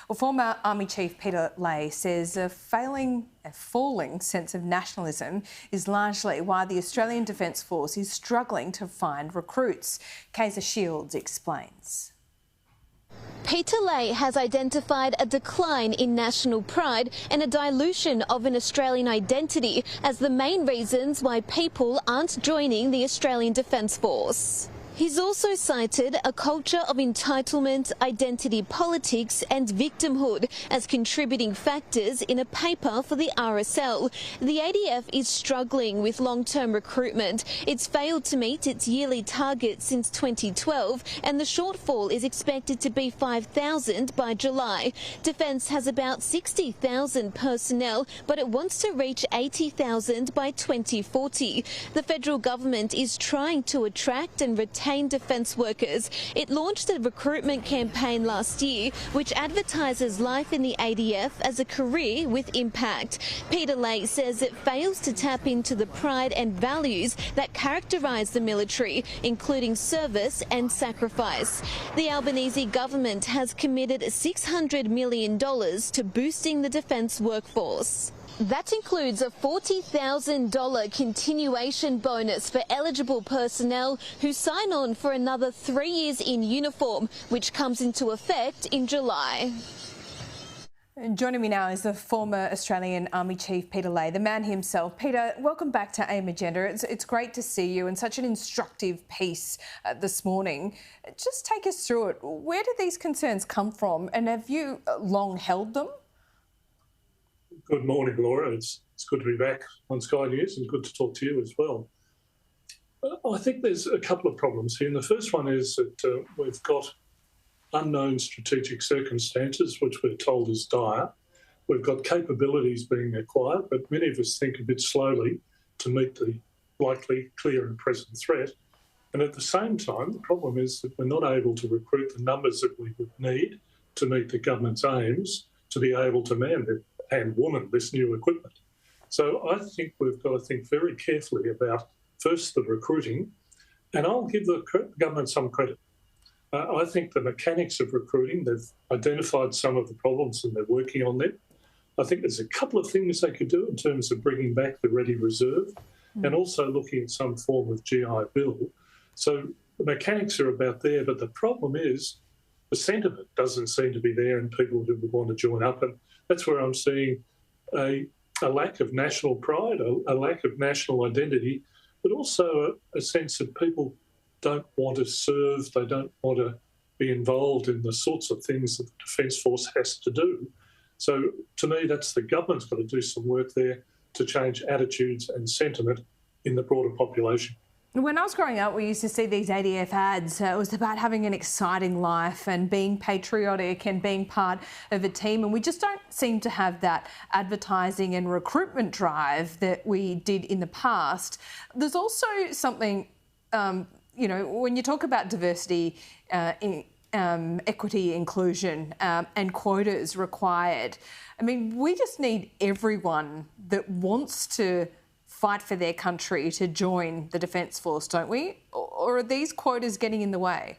Well, former Army Chief Peter Leahy says a falling sense of nationalism is largely why the Australian Defence Force is struggling to find recruits. Kaiser Shields explains. Peter Leahy has identified a decline in national pride and a dilution of an Australian identity as the main reasons why people aren't joining the Australian Defence Force. He's also cited a culture of entitlement, identity politics and victimhood as contributing factors in a paper for the RSL. The ADF is struggling with long-term recruitment. It's failed to meet its yearly target since 2012 and the shortfall is expected to be 5,000 by July. Defence has about 60,000 personnel, but it wants to reach 80,000 by 2040. The federal government is trying to attract and retain defence workers. It launched a recruitment campaign last year which advertises life in the ADF as a career with impact. Peter Leahy says it fails to tap into the pride and values that characterise the military, including service and sacrifice. The Albanese government has committed $600 million to boosting the defence workforce. That includes a $40,000 continuation bonus for eligible personnel who sign on for another 3 years in uniform, which comes into effect in July. Joining me now is the former Australian Army Chief Peter Leahy, the man himself. Peter, welcome back to AIM Agenda. It's great to see you and such an instructive piece this morning. Just take us through it. Where do these concerns come from and have you long held them? Good morning, Laura. It's good to be back on Sky News and good to talk to you as well. I think there's a couple of problems here. And the first one is that we've got unknown strategic circumstances, which we're told is dire. We've got capabilities being acquired, but many of us think a bit slowly to meet the likely, clear and present threat. And at the same time, the problem is that we're not able to recruit the numbers that we would need to meet the government's aims to be able to man and woman this new equipment. So I think we've got to think very carefully about, first, the recruiting, and I'll give the government some credit. I think the mechanics of recruiting, they've identified some of the problems and they're working on them. I think there's a couple of things they could do in terms of bringing back the ready reserve and also looking at some form of GI Bill. So the mechanics are about there, but the problem is the sentiment doesn't seem to be there in people who would want to join up. And that's where I'm seeing a lack of national pride, a lack of national identity, but also a sense that people don't want to serve, they don't want to be involved in the sorts of things that the Defence Force has to do. So to me, that's the government's got to do some work there to change attitudes and sentiment in the broader population. When I was growing up, we used to see these ADF ads. It was about having an exciting life and being patriotic and being part of a team. And we just don't seem to have that advertising and recruitment drive that we did in the past. There's also something, when you talk about diversity, equity, inclusion and quotas required, I mean, we just need everyone that wants to fight for their country to join the Defence Force, don't we? Or are these quotas getting in the way?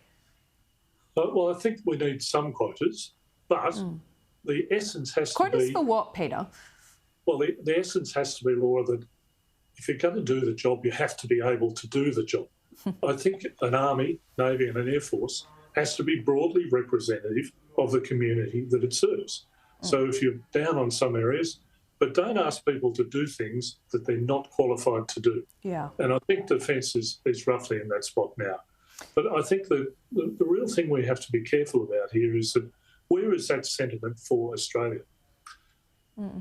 Well, I think we need some quotas, but the essence has to be... Quotas for what, Peter? Well, the essence has to be, Laura, that if you're going to do the job, you have to be able to do the job. I think an Army, Navy and an Air Force has to be broadly representative of the community that it serves. So if you're down on some areas, but don't ask people to do things that they're not qualified to do. Yeah. And I think Defence is roughly in that spot now. But I think the real thing we have to be careful about here is that where is that sentiment for Australia?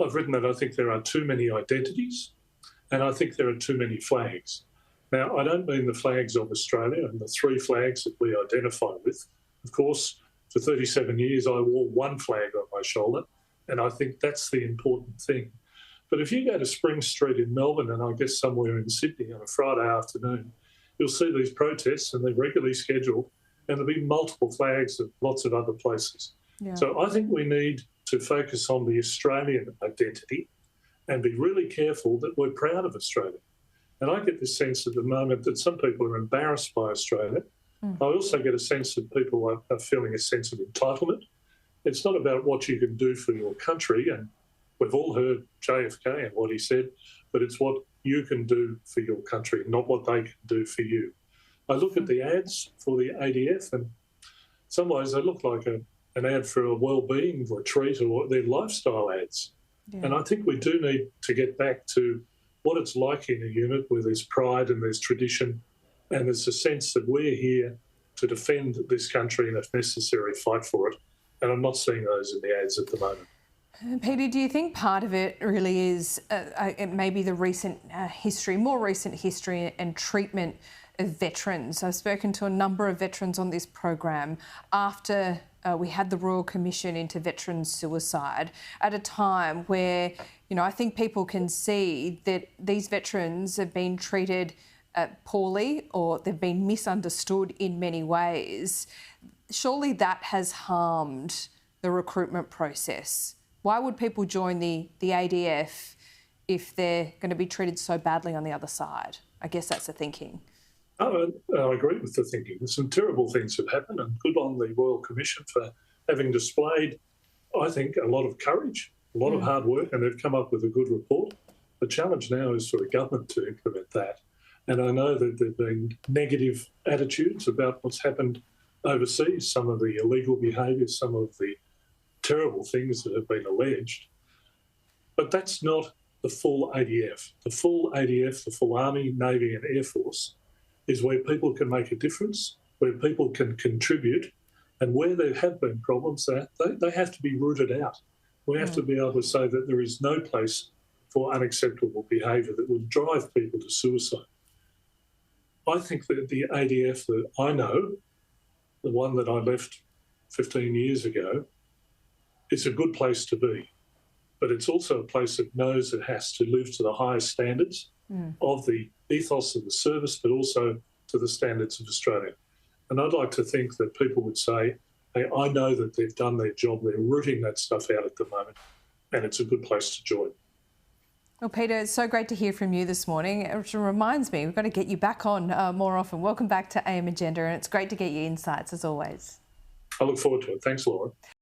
I've written that I think there are too many identities and I think there are too many flags. Now, I don't mean the flags of Australia and the three flags that we identify with. Of course, for 37 years, I wore one flag on my shoulder, and I think that's the important thing. But if you go to Spring Street in Melbourne and I guess somewhere in Sydney on a Friday afternoon, you'll see these protests and they're regularly scheduled and there'll be multiple flags of lots of other places. Yeah. So I think we need to focus on the Australian identity and be really careful that we're proud of Australia. And I get this sense at the moment that some people are embarrassed by Australia. I also get a sense that people are feeling a sense of entitlement. It's not about what you can do for your country, and we've all heard JFK and what he said, but it's what you can do for your country, not what they can do for you. I look at the ads for the ADF, and in some ways they look like an ad for a wellbeing retreat or their lifestyle ads. Yeah. And I think we do need to get back to what it's like in a unit where there's pride and there's tradition and there's a sense that we're here to defend this country and, if necessary, fight for it. And I'm not seeing those in the ads at the moment. Peter, do you think part of it really is maybe the more recent history and treatment of veterans? I've spoken to a number of veterans on this program after we had the Royal Commission into veteran suicide at a time where, I think people can see that these veterans have been treated poorly or they've been misunderstood in many ways. Surely that has harmed the recruitment process. Why would people join the ADF if they're going to be treated so badly on the other side? I guess that's the thinking. I agree with the thinking. Some terrible things have happened, and good on the Royal Commission for having displayed, I think, a lot of courage, a lot of hard work, and they've come up with a good report. The challenge now is for the government to implement that. And I know that there have been negative attitudes about what's happened overseas, some of the illegal behaviour, some of the terrible things that have been alleged. But that's not the full ADF. The full ADF, the full Army, Navy and Air Force, is where people can make a difference, where people can contribute, and where there have been problems, they have to be rooted out. We have to be able to say that there is no place for unacceptable behaviour that would drive people to suicide. I think that the ADF that I know, the one that I left 15 years ago, is a good place to be. But it's also a place that knows it has to live to the highest standards of the ethos of the service, but also to the standards of Australia. And I'd like to think that people would say, hey, I know that they've done their job, they're rooting that stuff out at the moment, and it's a good place to join. Well, Peter, it's so great to hear from you this morning. It reminds me, we've got to get you back on more often. Welcome back to AM Agenda, and it's great to get your insights as always. I look forward to it. Thanks, Laura.